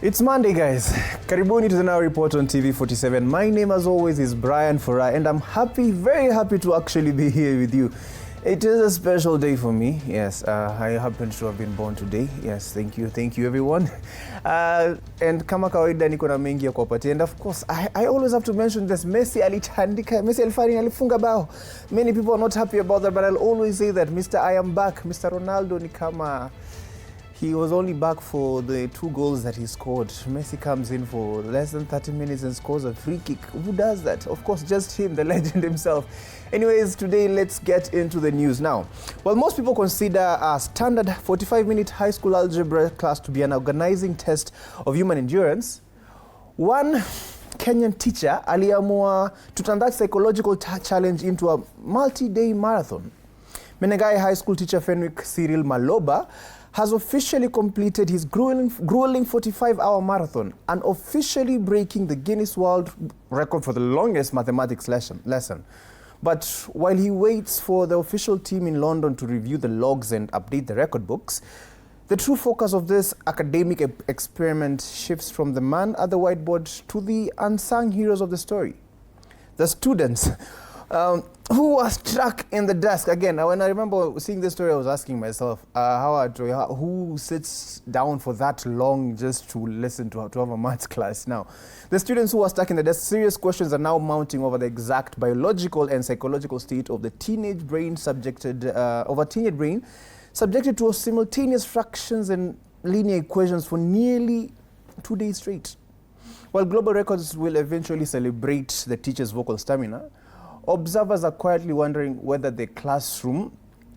It's Monday, guys. Karibuni to the Now Report on TV47. My name, as always, is Brian Furaha, and I'm happy, very happy to actually be here with you. It is a special day for me. Yes, I happen to have been born today. Yes, thank you, everyone. And kama kawaida niko na mengi ya kuwapatia. And of course, I always have to mention this. Messi alifanya alifunga bao. Many people are not happy about that, but I'll always say that Mr. I am back. Mr. Ronaldo ni kama he was only back for the 2 goals that he scored. Messi comes in for less than 30 minutes and scores a free kick. Who does that? Of course, just him, the legend himself. Anyways, today let's get into the news now. Well, most people consider a standard 45-minute high school algebra class to be an organizing test of human endurance. One Kenyan teacher aliamua to turn that psychological challenge into a multi-day marathon. Menengai High School teacher Fenwick Cyril Maloba has officially completed his grueling 45-hour marathon and officially breaking the Guinness World Record for the longest mathematics lesson. But while he waits for the official team in London to review the logs and update the record books, the true focus of this academic experiment shifts from the man at the whiteboard to the unsung heroes of the story. The students who was stuck in the desk. Again, when I remember seeing this story, I was asking myself, who sits down for that long just to listen to have a maths class? Now, the students who were stuck in the desk, serious questions are now mounting over the exact biological and psychological state of the teenage brain subjected to simultaneous fractions and linear equations for nearly 2 days straight. While global records will eventually celebrate the teacher's vocal stamina, observers are quietly wondering whether the classroom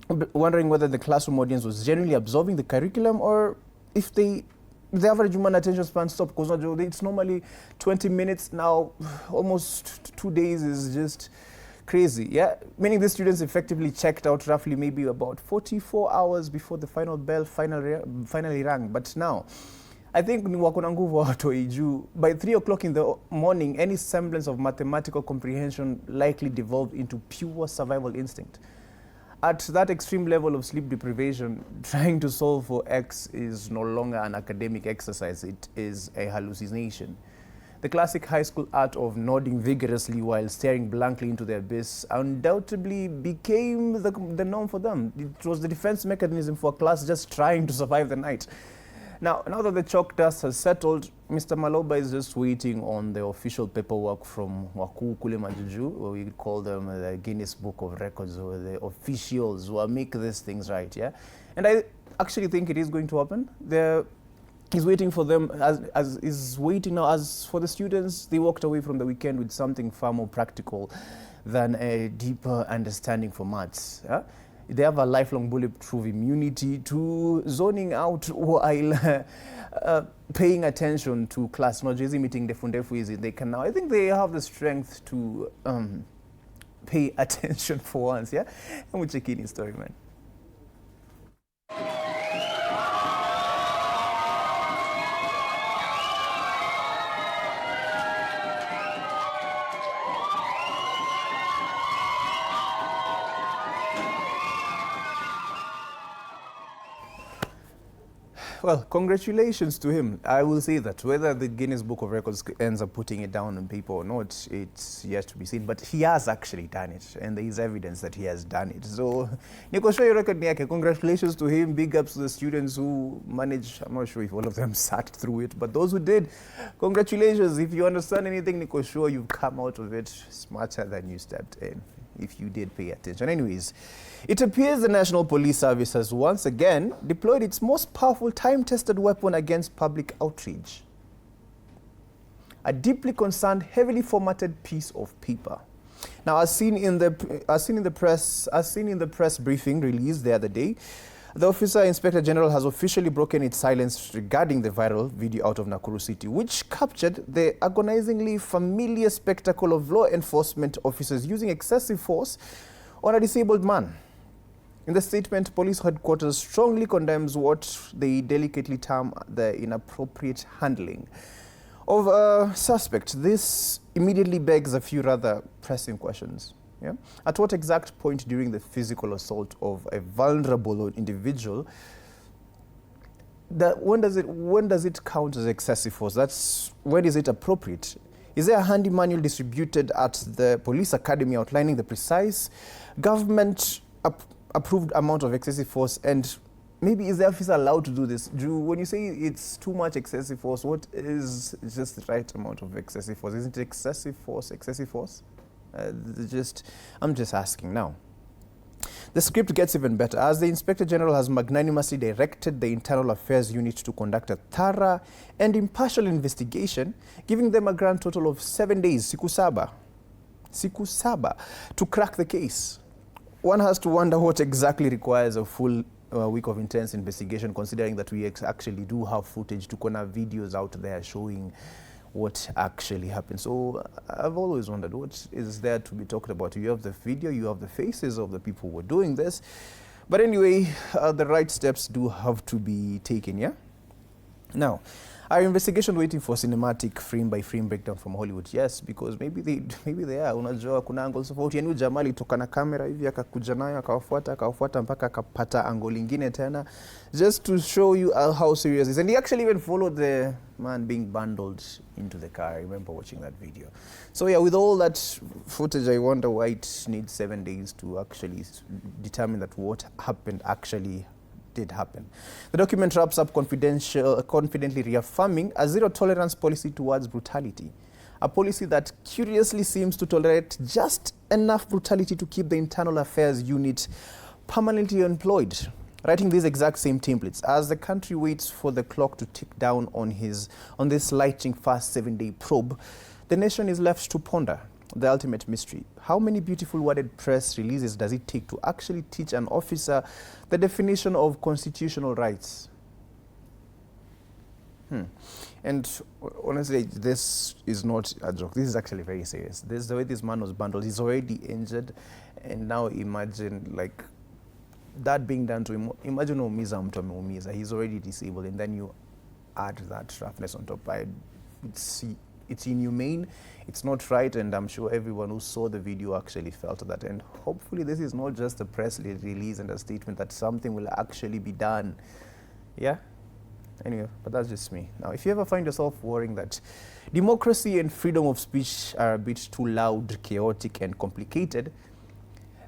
audience was genuinely absorbing the curriculum, or if the average human attention span stopped. Because it's normally 20 minutes now. Almost 2 days is just crazy. Yeah, meaning the students effectively checked out roughly maybe about 44 hours before the final bell finally rang. But now, I think by 3 o'clock in the morning, any semblance of mathematical comprehension likely devolved into pure survival instinct. At that extreme level of sleep deprivation, trying to solve for X is no longer an academic exercise, it is a hallucination. The classic high school art of nodding vigorously while staring blankly into the abyss undoubtedly became the norm for them. It was the defense mechanism for a class just trying to survive the night. Now that the chalk dust has settled, Mr. Maloba is just waiting on the official paperwork from Wakuu Kule Majuju, or we call them the Guinness Book of Records, or the officials who make these things right, yeah? And I actually think it is going to happen. He's waiting for them, as for the students, they walked away from the weekend with something far more practical than a deeper understanding for maths, yeah? They have a lifelong bulletproof immunity to zoning out while paying attention to class. Not just meeting the fundefu, they can now. I think they have the strength to pay attention for once. Yeah, and we'll check in his story, man. Well, congratulations to him. I will say that. Whether the Guinness Book of Records ends up putting it down on paper or not, it's yet to be seen. But he has actually done it, and there is evidence that he has done it. So, Niko show your record, congratulations to him. Big ups to the students who managed. I'm not sure if all of them sat through it, but those who did, congratulations. If you understand anything, Niko, sure you've come out of it smarter than you stepped in, if you did pay attention. Anyways, it appears the National Police Service has once again deployed its most powerful time-tested weapon against public outrage. A deeply concerned, heavily formatted piece of paper. Now, as seen in the press briefing released the other day, the Officer Inspector General has officially broken its silence regarding the viral video out of Nakuru City, which captured the agonizingly familiar spectacle of law enforcement officers using excessive force on a disabled man. In the statement, police headquarters strongly condemns what they delicately term the inappropriate handling of a suspect. This immediately begs a few rather pressing questions. Yeah? At what exact point during the physical assault of a vulnerable individual when does it count as excessive force? That's when is it appropriate? Is there a handy manual distributed at the police academy outlining the precise government approved amount of excessive force? And maybe is the officer allowed to do this? When you say it's too much excessive force, what is just the right amount of excessive force? Isn't it excessive force? I'm just asking now. The script gets even better, as the Inspector General has magnanimously directed the Internal Affairs Unit to conduct a thorough and impartial investigation, giving them a grand total of 7 days, siku saba, to crack the case. One has to wonder what exactly requires a full week of intense investigation, considering that we actually do have footage, to corner videos out there showing what actually happened. So I've always wondered, what is there to be talked about? You have the video, you have the faces of the people who were doing this. But anyway, the right steps do have to be taken, yeah? Now, our investigation waiting for cinematic frame by frame breakdown from Hollywood? Yes, because maybe they are. Unajua kuna angles tofauti. Yani jamaa alitoka na kamera hivi akakuja nayo akawafuata mpaka akapata angle ingine tena, just to show you how serious it is. And he actually even followed the man being bundled into the car. I remember watching that video. So yeah, with all that footage, I wonder why it needs 7 days to actually determine that what happened actually did happen. The document wraps up confidently reaffirming a zero-tolerance policy towards brutality, a policy that curiously seems to tolerate just enough brutality to keep the Internal Affairs Unit permanently employed, writing these exact same templates as the country waits for the clock to tick down on this lightning-fast 7-day probe. The nation is left to ponder the ultimate mystery. How many beautiful worded press releases does it take to actually teach an officer the definition of constitutional rights? And honestly, this is not a joke. This is actually very serious. This is the way this man was bundled. He's already injured, and now imagine like that being done to him. Imagine umiza mtu ameumiza. He's already disabled, and then you add that roughness on top. It's inhumane, it's not right, and I'm sure everyone who saw the video actually felt that. And hopefully this is not just a press release and a statement, that something will actually be done. Yeah? Anyway, but that's just me. Now, if you ever find yourself worrying that democracy and freedom of speech are a bit too loud, chaotic, and complicated,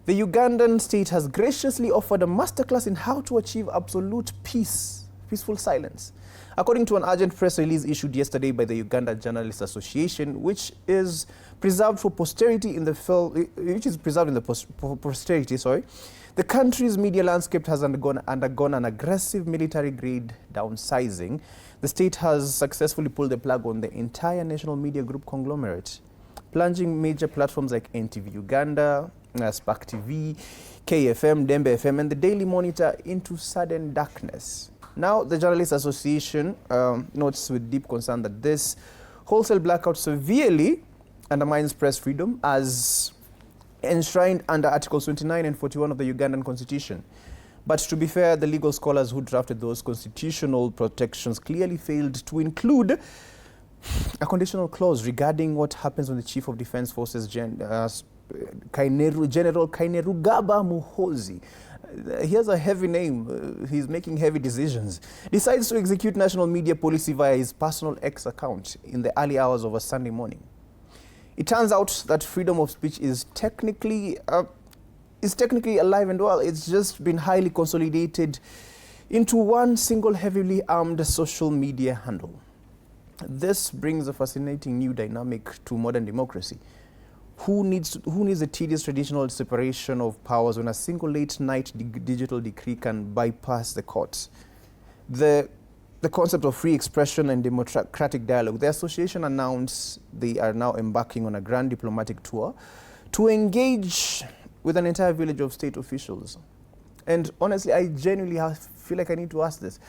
the Ugandan state has graciously offered a masterclass in how to achieve absolute peaceful silence. According to an urgent press release issued yesterday by the Uganda Journalists Association, which is preserved for posterity in the the country's media landscape has undergone an aggressive military-grade downsizing. The state has successfully pulled the plug on the entire national media group conglomerate, plunging major platforms like NTV Uganda, Spark TV, KFM, Dembe FM, and the Daily Monitor into sudden darkness. Now, the Journalists Association notes with deep concern that this wholesale blackout severely undermines press freedom as enshrined under Articles 29 and 41 of the Ugandan Constitution. But to be fair, the legal scholars who drafted those constitutional protections clearly failed to include a conditional clause regarding what happens when the Chief of Defense Forces, General Kainerugaba Muhoozi, he has a heavy name, he's making heavy decisions, decides to execute national media policy via his personal X account in the early hours of a Sunday morning. It turns out that freedom of speech is technically alive and well. It's just been highly consolidated into one single heavily armed social media handle. This brings a fascinating new dynamic to modern democracy. Who needs a tedious traditional separation of powers when a single late-night digital decree can bypass the courts? The concept of free expression and democratic dialogue. The association announced they are now embarking on a grand diplomatic tour to engage with an entire village of state officials. And honestly, I genuinely feel like I need to ask this.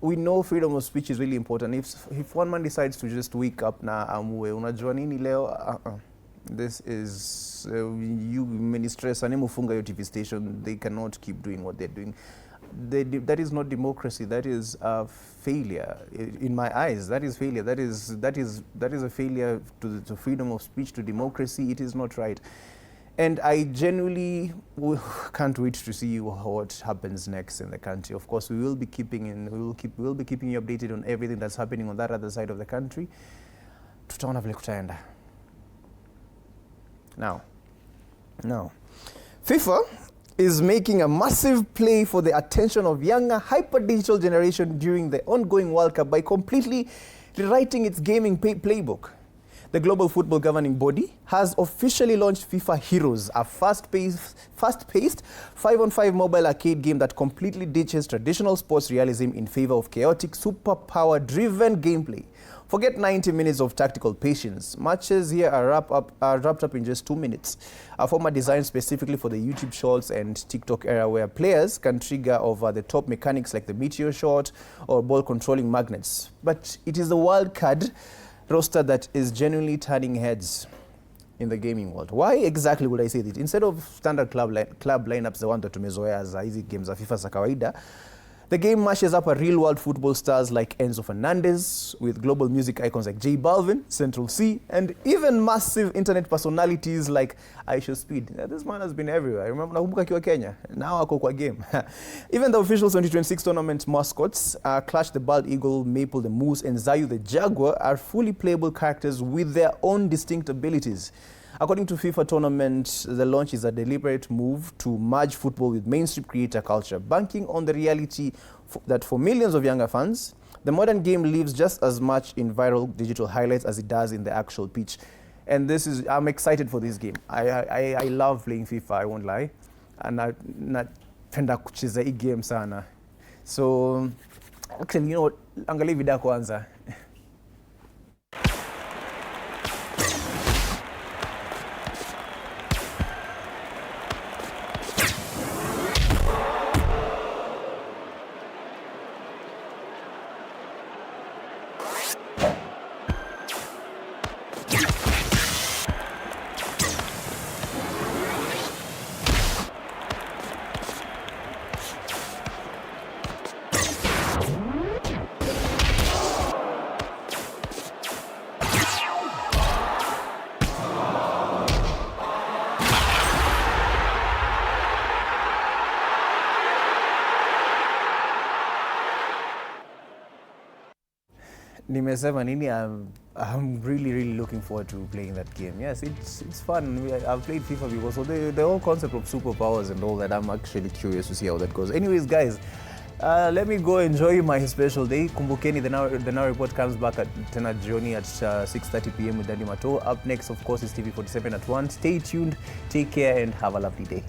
We know freedom of speech is really important. If one man decides to just wake up na amue, unajua nini leo, this is you ministress animufunga your TV station, they cannot keep doing what they're doing. That is not democracy. That is a failure in my eyes. That is failure. That is a failure to freedom of speech, to democracy. It is not right. And I genuinely can't wait to see what happens next in the country. Of course, we will be keeping you updated on everything that's happening on that other side of the country. Tutaona vile kutaenda. Now, FIFA is making a massive play for the attention of younger hyper-digital generation during the ongoing World Cup by completely rewriting its gaming playbook. The global football governing body has officially launched FIFA Heroes, a fast-paced 5-on-5 mobile arcade game that completely ditches traditional sports realism in favor of chaotic, superpower-driven gameplay. Forget 90 minutes of tactical patience. Matches here are wrapped up in just 2 minutes. A format designed specifically for the YouTube Shorts and TikTok era, where players can trigger over-the-top mechanics like the meteor shot or ball-controlling magnets. But it is the wild card roster that is genuinely turning heads in the gaming world. Why exactly would I say this? Instead of standard club lineups, the one that tumezoea as easy games of FIFA za kawaida, the game mashes up a real-world football stars like Enzo Fernandez, with global music icons like J Balvin, Central C, and even massive internet personalities like Aisha Speed. This man has been everywhere. I remember nakumbuka akiwa Kenya. Now ako kwa game. Even the official 2026 tournament mascots, Clash the Bald Eagle, Maple the Moose, and Zayu the Jaguar, are fully playable characters with their own distinct abilities. According to FIFA tournament, the launch is a deliberate move to merge football with mainstream creator culture, banking on the reality that for millions of younger fans, the modern game lives just as much in viral digital highlights as it does in the actual pitch. And I'm excited for this game. I love playing FIFA, I won't lie. And napenda kucheza hii game sana. So, actually, you know what, angalia video kwanza. Nimesema nini? I'm really looking forward to playing that game. Yes, it's fun. I've played FIFA before, so the whole concept of superpowers and all that, I'm actually curious to see how that goes. Anyways, guys, let me go enjoy my special day. Kumbukeni, the now report comes back at tena jioni at 6:30 p.m. with Danny Mato. Up next, of course, is TV47 at 1. Stay tuned, take care, and have a lovely day.